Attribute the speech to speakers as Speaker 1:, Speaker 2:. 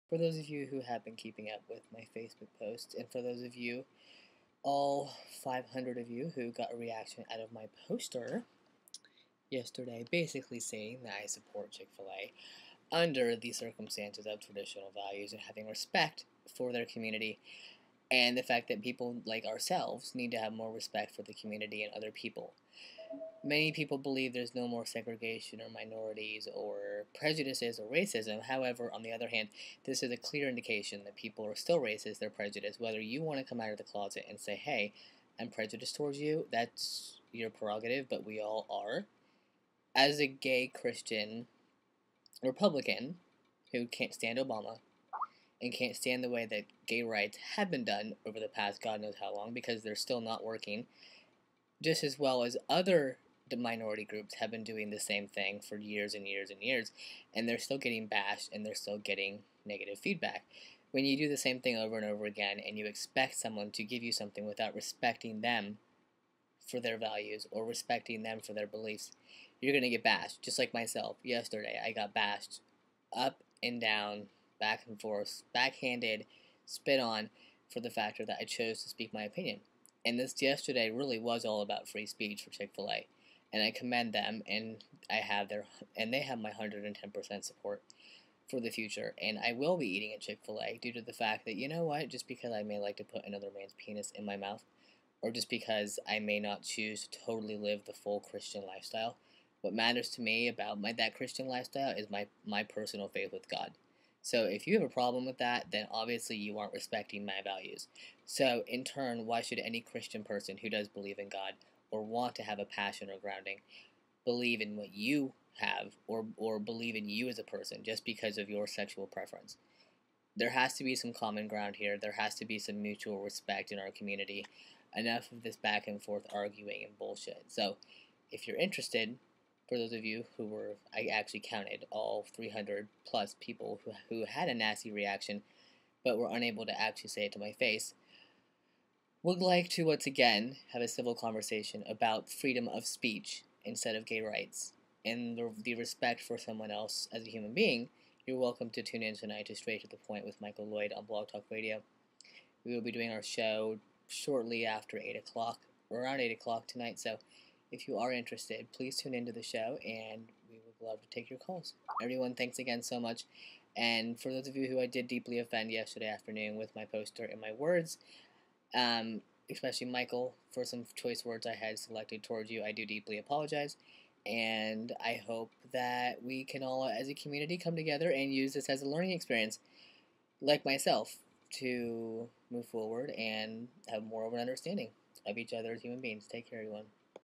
Speaker 1: For those of you who have been keeping up with my Facebook posts, and for those of you, all 500 of you who got a reaction out of my poster yesterday, basically saying that I support Chick-Fil-A under the circumstances of traditional values and having respect for their community, and the fact that people like ourselves need to have more respect for the community and other people. Many people believe there's no more segregation or minorities or prejudices or racism. However, on the other hand, this is a clear indication that people are still racist, they're prejudiced. Whether you want to come out of the closet and say, hey, I'm prejudiced towards you, that's your prerogative, but we all are. As a gay Christian Republican who can't stand Obama and can't stand the way that gay rights have been done over the past God knows how long, because they're still not working, just as well as other minority groups have been doing the same thing for years and years and years, and they're still getting bashed and they're still getting negative feedback. When you do the same thing over and over again and you expect someone to give you something without respecting them for their values or respecting them for their beliefs, you're going to get bashed. Just like myself, yesterday I got bashed up and down, back and forth, backhanded, spit on for the factor that I chose to speak my opinion. And this yesterday really was all about free speech for Chick-fil-A. And I commend them, and they have my 110% support for the future. And I will be eating at Chick-fil-A due to the fact that, you know what, just because I may like to put another man's penis in my mouth, or just because I may not choose to totally live the full Christian lifestyle, what matters to me about that Christian lifestyle is my personal faith with God. So if you have a problem with that, then obviously you aren't respecting my values. So in turn, why should any Christian person who does believe in God or want to have a passion or grounding believe in what you have, or believe in you as a person just because of your sexual preference? There has to be some common ground here. There has to be some mutual respect in our community. Enough of this back and forth arguing and bullshit. So if you're interested, for those of you who were, I actually counted all 300 plus people who had a nasty reaction but were unable to actually say it to my face, would like to once again have a civil conversation about freedom of speech instead of gay rights and the respect for someone else as a human being, you're welcome to tune in tonight to Straight to the Point with Michael Lloyd on Blog Talk Radio. We will be doing our show shortly after 8 o'clock, or around 8 o'clock tonight, so if you are interested, please tune into the show, and we would love to take your calls. Everyone, thanks again so much, and for those of you who I did deeply offend yesterday afternoon with my poster and my words, especially Michael, for some choice words I had selected towards you, I do deeply apologize, and I hope that we can all, as a community, come together and use this as a learning experience, like myself, to move forward and have more of an understanding of each other as human beings. Take care, everyone.